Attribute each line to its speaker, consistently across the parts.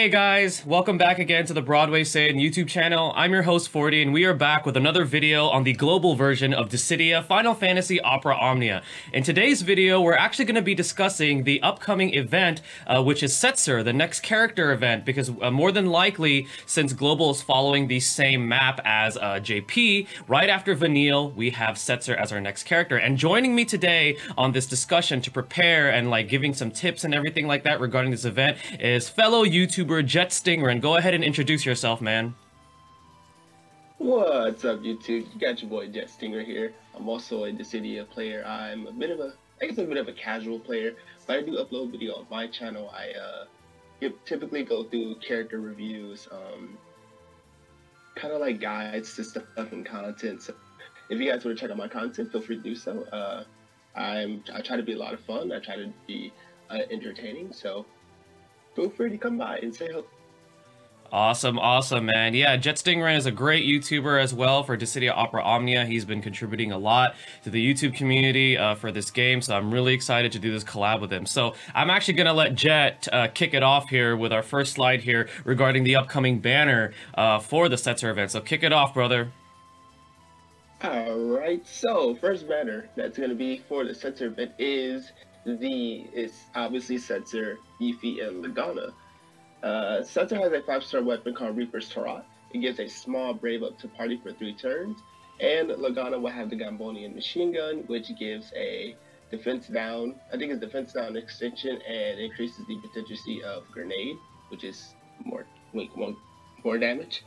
Speaker 1: Hey guys, welcome back again to the Broadway Saiyan YouTube channel. I'm your host 40 and we are back with another video on the global version of Dissidia Final Fantasy Opera Omnia. In today's video, we're actually going to be discussing the upcoming event, which is Setzer, the next character event, because more than likely, since Global is following the same map as JP, right after Vanille, we have Setzer as our next character. And joining me today on this discussion to prepare and like giving some tips and everything like that regarding this event is fellow YouTuber Jet Stingren. Go ahead and introduce yourself, man.
Speaker 2: What's up, YouTube? You got your boy Jet Stingren here. I'm also a Dissidia player. I'm a bit of a casual player, but I do upload video on my channel. I typically go through character reviews, kind of like guides to stuff and content. So if you guys want to check out my content, feel free to do so. I try to be a lot of fun. I try to be entertaining. So feel free to come by and say hello.
Speaker 1: Awesome, man. Yeah, Jet Stingren is a great YouTuber as well for Dissidia Opera Omnia. He's been contributing a lot to the YouTube community for this game, so I'm really excited to do this collab with him. So I'm actually going to let Jet kick it off here with our first slide here regarding the upcoming banner for the Setzer event. So kick it off, brother.
Speaker 2: Alright, so first banner that's going to be for the Setzer event is obviously Setzer, Yuffie, and Lagana. Setzer has a 5-star weapon called Reaper's Tarot. It gives a small brave up to party for 3 turns. And Lagana will have the Gambonian machine gun, which gives a defense down, I think it's defense down extension, and increases the potency of grenade, which is more damage.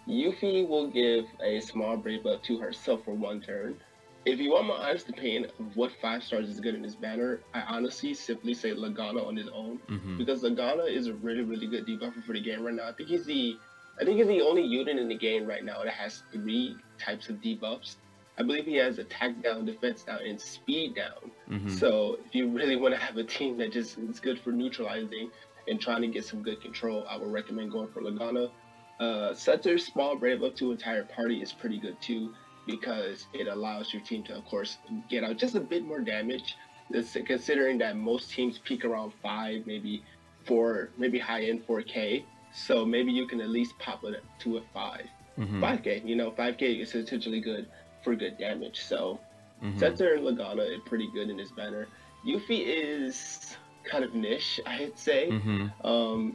Speaker 2: Yuffie will give a small brave up to herself for 1 turn. If you want my honest opinion of what 5 stars is good in this banner, I honestly simply say Lagana on his own, because Lagana is a really good debuffer for the game right now. I think he's the only unit in the game right now that has 3 types of debuffs. I believe he has attack down, defense down, and speed down. So if you really want to have a team that just is good for neutralizing and trying to get some good control, I would recommend going for Lagana. Setzer's small brave up to entire party is pretty good too, because it allows your team to, of course, get out just a bit more damage. Considering that most teams peak around 5, maybe 4, maybe high-end 4K. So maybe you can at least pop it to a 5. 5K, 5K is essentially good for good damage. So Setzer and Lagana are pretty good in this banner. Yuffie is kind of niche, I'd say.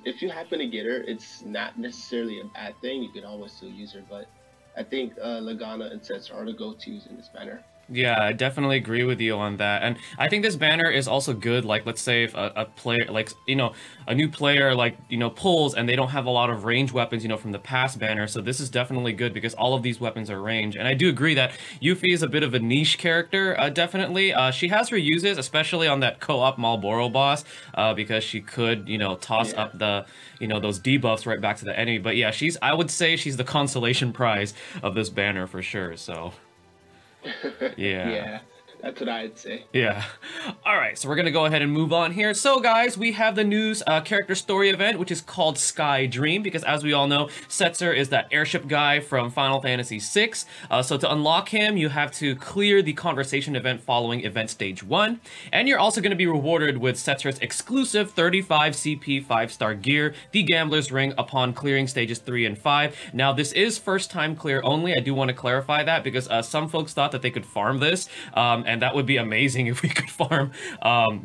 Speaker 2: If you happen to get her, it's not necessarily a bad thing. You can always still use her, but I think Lagana and Setzer are the go-tos in this banner.
Speaker 1: Yeah, I definitely agree with you on that. And I think this banner is also good, like, let's say if a player, like, a new player, like, pulls and they don't have a lot of range weapons, from the past banner. So this is definitely good because all of these weapons are range. And I do agree that Yuffie is a bit of a niche character, definitely. She has her uses, especially on that co-op Marlboro boss, because she could, toss up the, those debuffs right back to the enemy. But yeah, I would say she's the consolation prize of this banner for sure, so.
Speaker 2: Yeah, that's what I'd say.
Speaker 1: Yeah. All right, so we're going to go ahead and move on here. So, guys, we have the news character story event, which is called Sky Dream, because as we all know, Setzer is that airship guy from Final Fantasy VI. So to unlock him, you have to clear the conversation event following event stage 1. And you're also going to be rewarded with Setzer's exclusive 35 CP 5-star gear, the Gambler's Ring, upon clearing stages 3 and 5. Now, this is first time clear only. I do want to clarify that because some folks thought that they could farm this. And that would be amazing if we could farm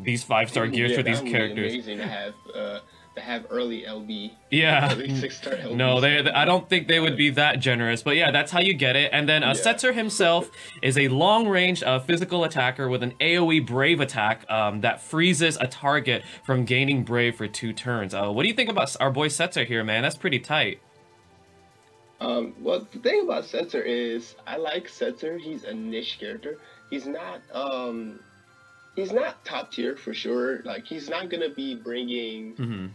Speaker 1: these 5-star gears for these characters.
Speaker 2: Amazing to have early LB.
Speaker 1: Yeah.
Speaker 2: Early 6-star LB.
Speaker 1: No, I don't think they would be that generous. But yeah, that's how you get it. And then Setzer himself is a long-range physical attacker with an AoE Brave attack that freezes a target from gaining Brave for 2 turns. What do you think about our boy Setzer here, man? That's pretty tight.
Speaker 2: Well, the thing about Setzer is I like Setzer. He's a niche character. He's not top tier for sure. Like, he's not gonna be bringing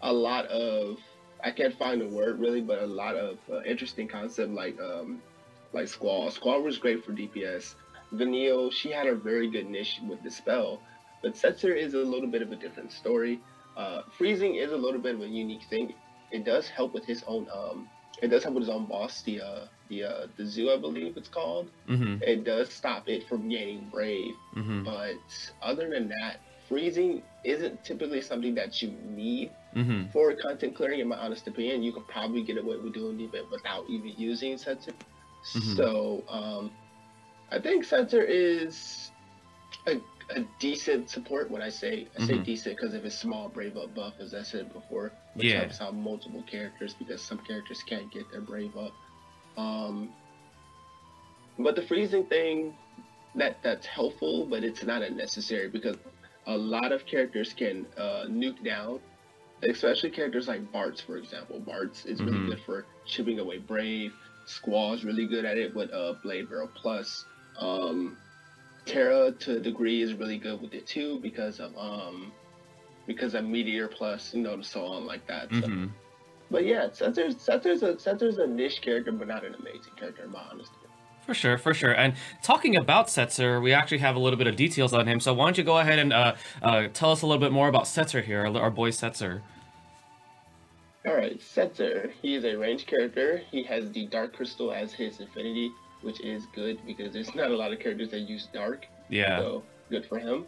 Speaker 2: a lot of, I can't find the word really, but a lot of interesting concept like Squall. Squall was great for DPS. Vanille, she had a very good niche with the spell, but Setzer is a little bit of a different story. Freezing is a little bit of a unique thing. It does help with his own boss, the zoo, I believe it's called. It does stop it from gaining Brave, but other than that, freezing isn't typically something that you need For content clearing, in my honest opinion, you could probably get away with doing the event without even using Setzer. So I think Setzer is a decent support. When I say decent, because of his small brave up buff, as I said before, which helps out multiple characters, because some characters can't get their brave up. But the freezing thing, that's helpful, but it's not unnecessary, because a lot of characters can nuke down, especially characters like Bartz, for example. Bartz is really good for chipping away brave. Squall is really good at it with Blade Barrel Plus. Terra, to a degree, is really good with it too, because of Meteor Plus, you know, and so on like that. So. But yeah, Setzer's a niche character, but not an amazing character, in my honest opinion.
Speaker 1: For sure, for sure. And talking about Setzer, we actually have a little bit of details on him. So why don't you go ahead and tell us a little bit more about Setzer here, our boy Setzer.
Speaker 2: Alright, Setzer. He is a ranged character. He has the Dark Crystal as his affinity, which is good because there's not a lot of characters that use Dark. Yeah. So, good for him.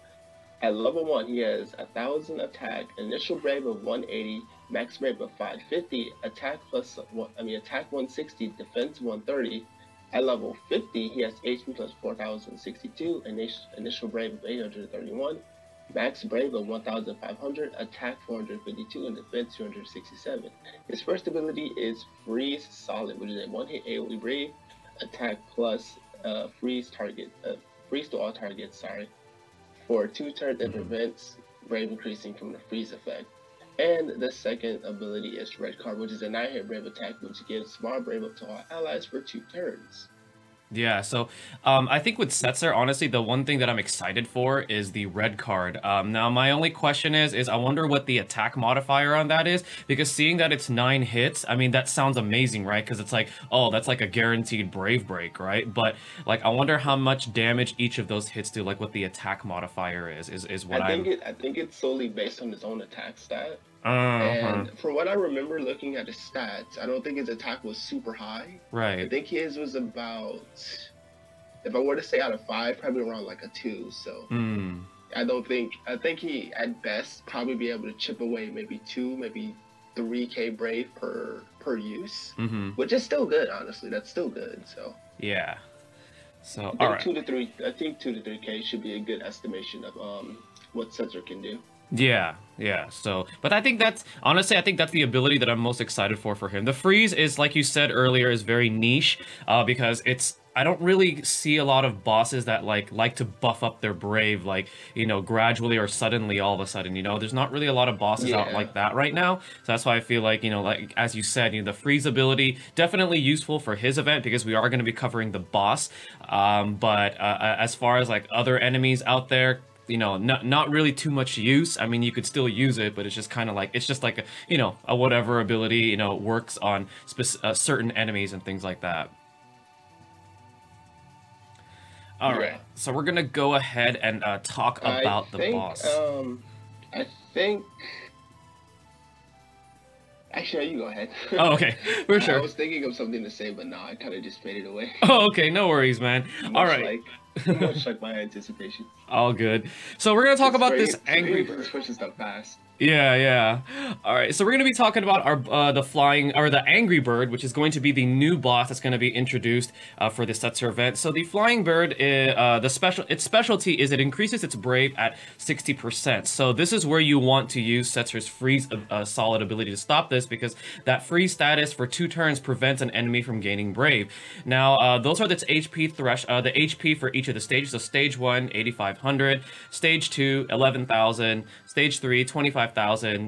Speaker 2: At level 1, he has 1,000 attack, initial brave of 180, max brave of 550, attack 160, defense 130. At level 50, he has HP plus 4,062, initial brave of 831, max brave of 1,500, attack 452, and defense 267. His first ability is Freeze Solid, which is a one-hit AoE brave, attack plus freeze to all targets, for 2 turns and prevents brave increasing from the freeze effect. And the second ability is Red Card, which is a 9-hit brave attack, which gives small brave up to all allies for 2 turns.
Speaker 1: Yeah, so I think with Setzer, honestly, the one thing that I'm excited for is the red card. Now, my only question is I wonder what the attack modifier on that is, because seeing that it's 9 hits, I mean, that sounds amazing, right? Because it's like, oh, that's like a guaranteed brave break, right? But like, I wonder how much damage each of those hits do, like what the attack modifier is what
Speaker 2: I think it's solely based on his own attack stat. And from what I remember looking at his stats, I don't think his attack was super high.
Speaker 1: Right.
Speaker 2: I think his was about, if I were to say out of 5, probably around like a 2. So I think he at best probably be able to chip away maybe 2, maybe 3k brave per use, which is still good. Honestly, that's still good. So
Speaker 1: yeah. So
Speaker 2: I think 2 to 3k should be a good estimation of what Setzer can do.
Speaker 1: Yeah. So, but I think that's, honestly, I think that's the ability that I'm most excited for him. The freeze is, like you said earlier, is very niche, because I don't really see a lot of bosses that like to buff up their brave, like, you know, gradually or suddenly all of a sudden, you know, there's not really a lot of bosses out like that right now. So that's why I feel like, you know, like, as you said, you know, the freeze ability, definitely useful for his event, because we are going to be covering the boss. But as far as like other enemies out there, you know, not really too much use. I mean, you could still use it, but it's just kind of like, it's just like a, you know, a whatever ability, you know, works on certain enemies and things like that. All right, so we're gonna go ahead and talk about the boss.
Speaker 2: I think. Actually, you go ahead.
Speaker 1: Oh, okay, for sure.
Speaker 2: I was thinking of something to say, but no, I kind of just faded away.
Speaker 1: Oh, okay, no worries, man. All right.
Speaker 2: Much like my anticipation.
Speaker 1: All good. So we're gonna talk about this angry bird.
Speaker 2: Pushing stuff fast.
Speaker 1: Yeah. All right, so we're going to be talking about our the Angry Bird, which is going to be the new boss that's going to be introduced for the Setzer event. So the Flying Bird, its specialty is it increases its brave at 60%. So this is where you want to use Setzer's freeze solid ability to stop this, because that freeze status for 2 turns prevents an enemy from gaining brave. Now, those are the HP for each of the stages. So stage 1, 8,500, stage 2, 11,000, stage 3, 25,000,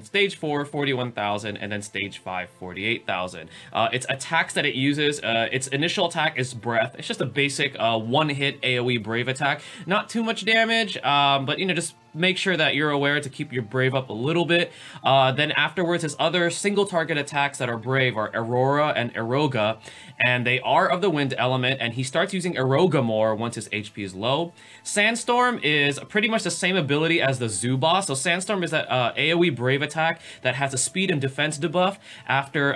Speaker 1: stage 4, 41,000, and then stage 5, 48,000. Its attacks that it uses, its initial attack is Breath. It's just a basic one-hit AoE Brave attack. Not too much damage, but, you know, just make sure that you're aware to keep your Brave up a little bit. Then afterwards, his other single target attacks that are Brave are Aurora and Eroga, and they are of the wind element, and he starts using Eroga more once his HP is low. Sandstorm is pretty much the same ability as the Zoo boss. So Sandstorm is that AoE Brave attack that has a speed and defense debuff after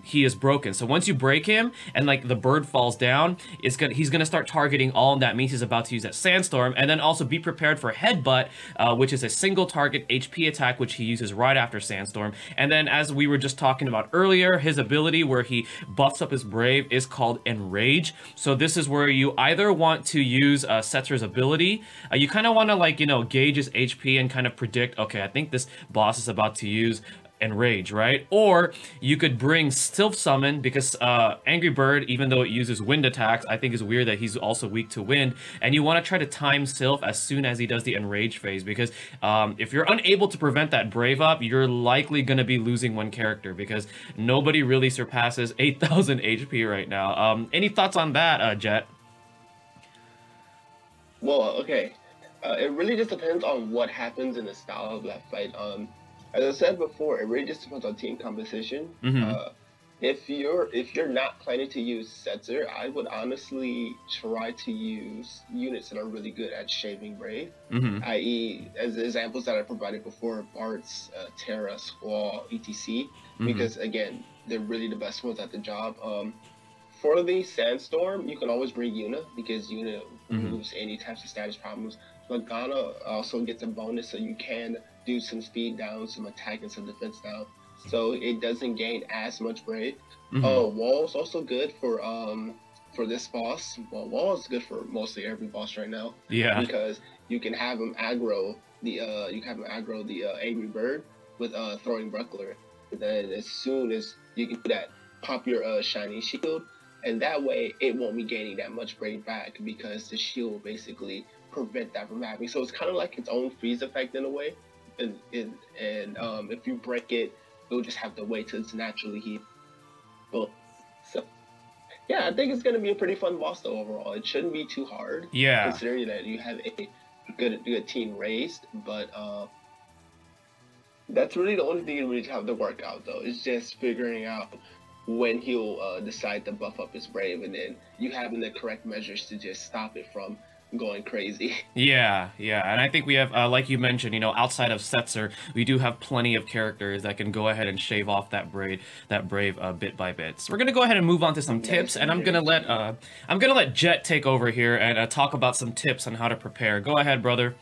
Speaker 1: he is broken. So once you break him and like the bird falls down, he's gonna start targeting all, and that means he's about to use that Sandstorm. And then also be prepared for Headbutt, which is a single target HP attack, which he uses right after Sandstorm. And then, as we were just talking about earlier, his ability where he buffs up his Brave is called Enrage. So this is where you either want to use Setzer's ability. You kind of want to, like, you know, gauge his HP and kind of predict, okay, I think this boss is about to use Enrage, right? Or you could bring Sylph Summon, because Angry Bird, even though it uses wind attacks, I think is weird that he's also weak to wind, and you want to try to time Sylph as soon as he does the Enrage phase, because if you're unable to prevent that Brave up, you're likely going to be losing one character, because nobody really surpasses 8,000 HP right now. Any thoughts on that, Jet?
Speaker 2: Well, okay. It really just depends on what happens in the style of that fight. As I said before, it really just depends on team composition. If you're not planning to use Setzer, I would honestly try to use units that are really good at shaving Brave, i.e., as the examples that I provided before, Bart's, Terra, Squall, etc. Because again, they're really the best ones at the job. For the Sandstorm, you can always bring Yuna, because Yuna removes any types of status problems. Lagana also gets a bonus, so you can do some speed down, some attack, and some defense down. So it doesn't gain as much Brave. Wall's also good for this boss. Well, Wall is good for mostly every boss right now. Yeah. Because you can have him aggro the Angry Bird with throwing Buckler. And then as soon as you can do that, pop your shiny shield, and that way it won't be gaining that much Brave back, because the shield will basically prevent that from happening. So it's kind of like its own freeze effect in a way. And if you break it, you'll just have to wait till it's naturally healed. So yeah, I think it's gonna be a pretty fun boss though overall. It shouldn't be too hard. Yeah. Considering that you have a good team raised, but that's really the only thing you really have to work out though. It's just figuring out when he'll decide to buff up his Brave, and then you having the correct measures to just stop it from going crazy. Yeah, and I think we have, like you mentioned, you know, outside of Setzer, we do have plenty of characters that can go ahead and shave off that brave bit by bit. So we're gonna go ahead and move on to some tips, and I'm gonna let Jet take over here and talk about some tips on how to prepare. Go ahead, brother.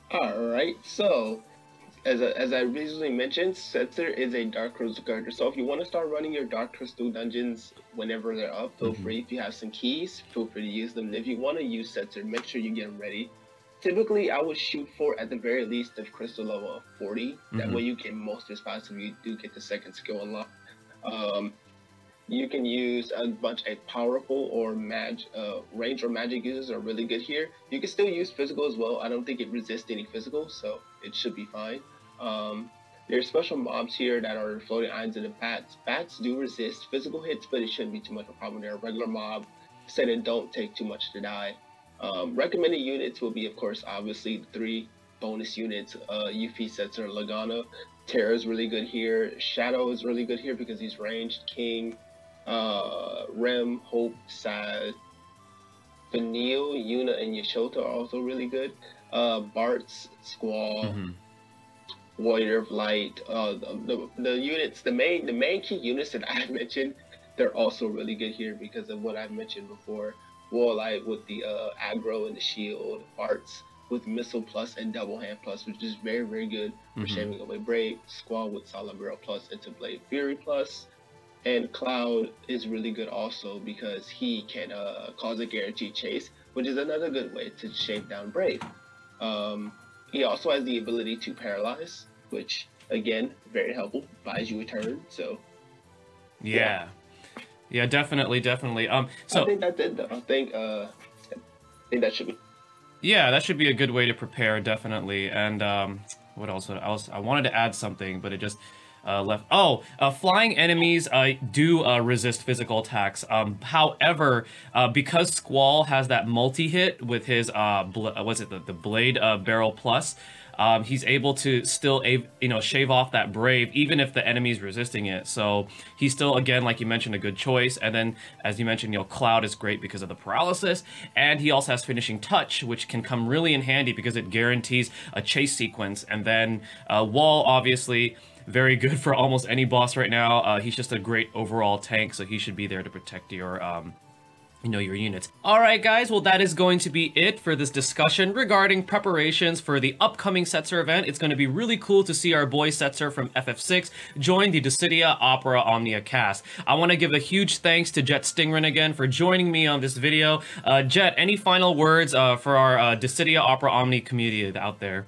Speaker 2: All right, so as I recently mentioned, Setzer is a Dark Crystal character. So if you want to start running your Dark Crystal dungeons whenever they're up, feel free. If you have some keys, feel free to use them. And if you want to use Setzer, make sure you get them ready. Typically, I would shoot for at the very least of Crystal level of 40. That way you get most of your spots if you do get the second skill unlocked. You can use a bunch of powerful or range or magic users are really good here. You can still use physical as well. I don't think it resists any physical, so it should be fine. There's special mobs here that are floating islands and the bats. Bats do resist physical hits, but it shouldn't be too much of a problem. They're a regular mob, so they don't take too much to die. Recommended units will be, of course, obviously the 3 bonus units. Yuffie, Setzer, Lagana. Terra is really good here. Shadow is really good here because he's ranged. King, Rem, Hope, Sad, Vanille, Yuna, and Yashota are also really good. Bart's, Squall, Warrior of Light, the units, the main key units that I mentioned, they're also really good here because of what I've mentioned before. Warlight with the aggro and the shield, Bart's with Missile Plus and Double Hand Plus, which is very, very good for shaving away Brave. Squall with Solid Barrel Plus into Blade Fury Plus. And Cloud is really good also because he can cause a guaranteed chase, which is another good way to shave down Brave. He also has the ability to paralyze, which again, very helpful, buys you a turn. So yeah, definitely. So I think that's it though. I think that should be. Yeah, that should be a good way to prepare, definitely. And what else? I wanted to add something, but it just left. Oh, flying enemies do resist physical attacks. However, because Squall has that multi-hit with his the Blade Barrel Plus, he's able to still shave off that Brave even if the enemy's resisting it. So he's still, again, like you mentioned, a good choice. And then, as you mentioned, Cloud is great because of the paralysis, and he also has Finishing Touch, which can come really in handy because it guarantees a chase sequence. And then Wall, obviously, very good for almost any boss right now. He's just a great overall tank, so he should be there to protect your
Speaker 1: you know your units. Alright guys, well that is going to be it for this discussion regarding preparations for the upcoming Setzer event. It's going to be really cool to see our boy Setzer from FF6 join the Dissidia Opera Omnia cast. I want to give a huge thanks to Jet Stingren again for joining me on this video. Jet, any final words for our Dissidia Opera Omni community out there?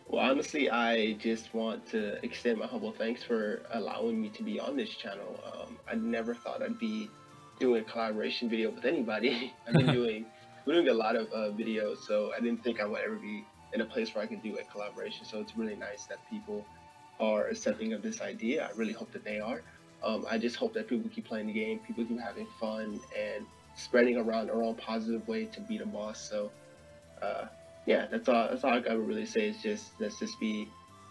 Speaker 2: Well, honestly, I just want to extend my humble thanks for allowing me to be on this channel. I never thought I'd be doing a collaboration video with anybody. I've been doing a lot of videos, so I didn't think I would ever be in a place where I can do a collaboration. So it's really nice that people are accepting of this idea. I really hope that they are. I just hope that people keep playing the game, people keep having fun, and spreading around our own positive way to beat a boss. So yeah, that's all I would really say is let's just be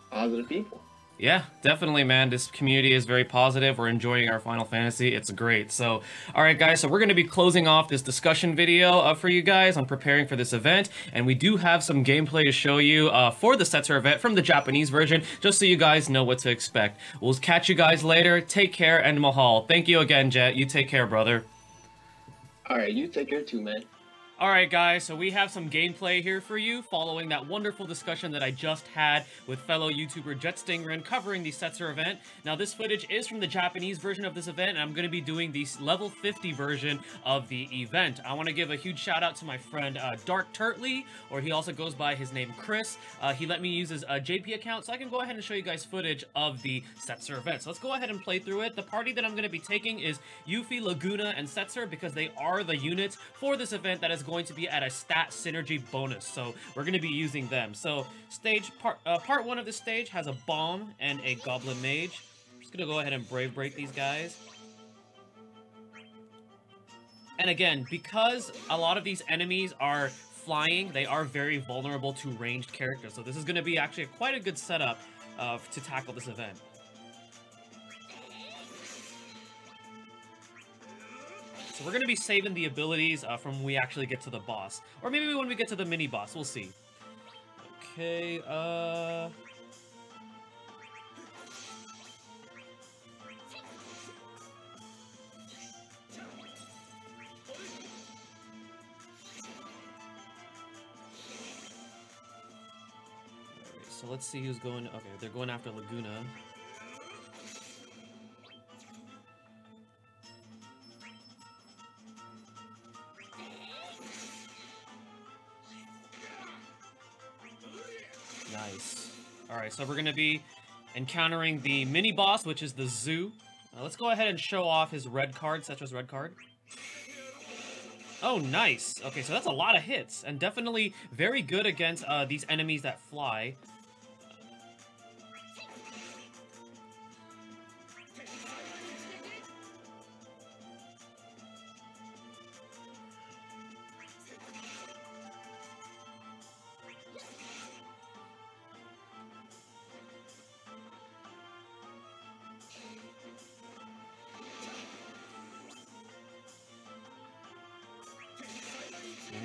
Speaker 2: positive people.
Speaker 1: Yeah, definitely, man. This community is very positive. We're enjoying our Final Fantasy. It's great. So, all right, guys. So we're going to be closing off this discussion video for you guys on preparing for this event. And we do have some gameplay to show you for the Setzer event from the Japanese version, just so you guys know what to expect. We'll catch you guys later. Take care, and mahal. Thank you again, Jet. You take care, brother.
Speaker 2: All right, you take care too, man.
Speaker 1: Alright guys, so we have some gameplay here for you following that wonderful discussion that I just had with fellow YouTuber Jet Stingren covering the Setzer event. Now this footage is from the Japanese version of this event, and I'm going to be doing the level 50 version of the event. I want to give a huge shout out to my friend Dark Turtley, or he also goes by his name Chris. He let me use his JP account so I can go ahead and show you guys footage of the Setzer event. So let's go ahead and play through it. The party that I'm going to be taking is Yuffie, Laguna, and Setzer because they are the units for this event that is going to be at a stat synergy bonus, so we're going to be using them. So part 1 of this stage has a bomb and a goblin mage. I'm just going to go ahead and brave break these guys. And again, because a lot of these enemies are flying, they are very vulnerable to ranged characters, so this is going to be actually quite a good setup to tackle this event. So we're going to be saving the abilities from when we actually get to the boss. Or maybe when we get to the mini-boss. We'll see. Okay, so let's see who's going... Okay, they're going after Laguna. Nice. Alright, so we're going to be encountering the mini-boss, which is the Zoo. Let's go ahead and show off his red card, Setra's red card. Oh, nice. Okay, so that's a lot of hits, and definitely very good against these enemies that fly.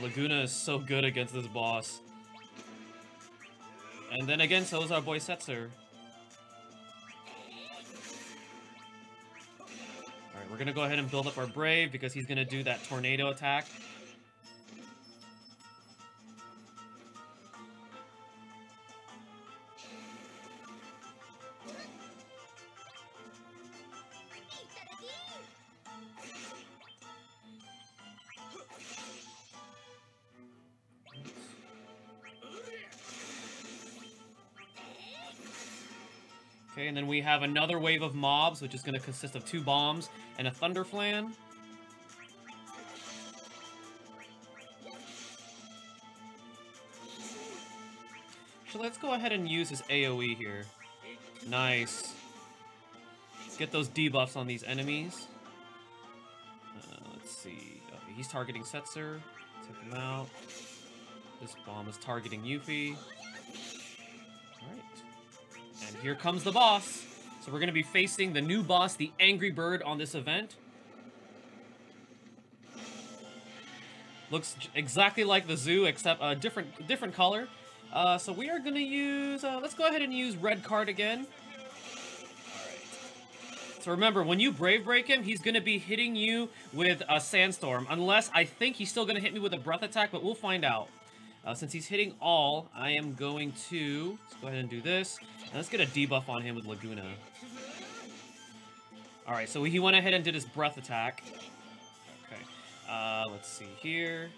Speaker 1: Laguna is so good against this boss. And then again, so is our boy Setzer. Alright, we're gonna go ahead and build up our Brave because he's gonna do that tornado attack. Okay, and then we have another wave of mobs, which is going to consist of 2 bombs and a Thunder Flan. So let's go ahead and use his AoE here. Nice. Get those debuffs on these enemies. Let's see. Okay, he's targeting Setzer. Take him out. This bomb is targeting Yuffie. Alright. And here comes the boss. So we're going to be facing the new boss, the Angry Bird, on this event. Looks exactly like the Zoo, except a different color. So we are going to use... let's go ahead and use red card again. Alright. So remember, when you Brave Break him, he's going to be hitting you with a Sandstorm. Unless, I think he's still going to hit me with a Breath Attack, but we'll find out. Since he's hitting all, I am going to... Let's go ahead and do this. And let's get a debuff on him with Laguna. Alright, so he went ahead and did his Breath Attack. Okay. Let's see here.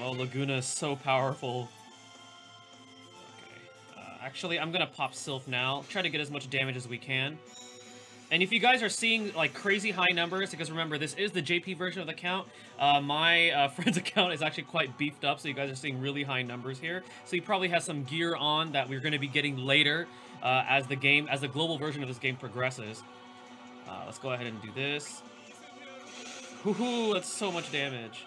Speaker 1: Oh, Laguna is so powerful. Okay. Actually, I'm gonna pop Sylph now. Try to get as much damage as we can. And if you guys are seeing, like, crazy high numbers, because remember, this is the JP version of the account, my friend's account is actually quite beefed up, so you guys are seeing really high numbers here. So he probably has some gear on that we're gonna be getting later as the global version of this game progresses. Let's go ahead and do this. Woohoo, that's so much damage.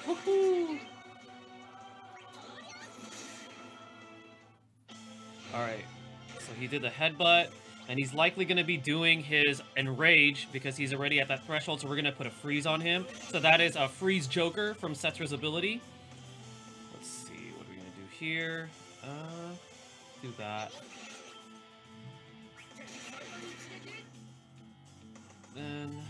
Speaker 1: Woohoo! Alright, so he did the headbutt, and he's likely going to be doing his Enrage because he's already at that threshold, so we're going to put a freeze on him. So that is a Freeze Joker from Setzer's ability. Let's see, what are we going to do here? Do that. Then...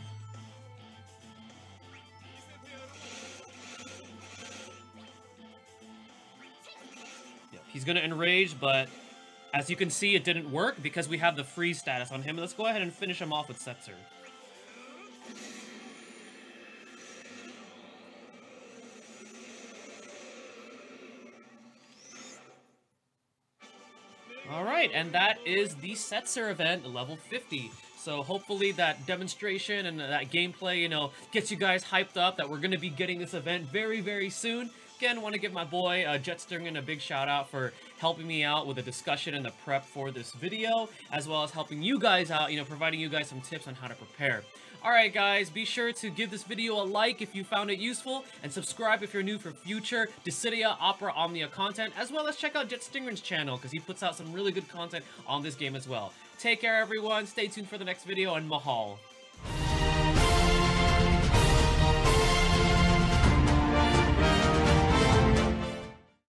Speaker 1: he's gonna Enrage, but as you can see, it didn't work because we have the freeze status on him. Let's go ahead and finish him off with Setzer. Alright, and that is the Setzer event, level 50. So hopefully that demonstration and that gameplay, you know, gets you guys hyped up that we're going to be getting this event very, very soon. Again, want to give my boy Stingren a big shout out for helping me out with the discussion and the prep for this video, as well as helping you guys out, you know, providing you guys some tips on how to prepare. Alright guys, be sure to give this video a like if you found it useful, and subscribe if you're new for future Dissidia, Opera, Omnia content, as well as check out Stingren's channel, because he puts out some really good content on this game as well. Take care everyone, stay tuned for the next video, and mahal.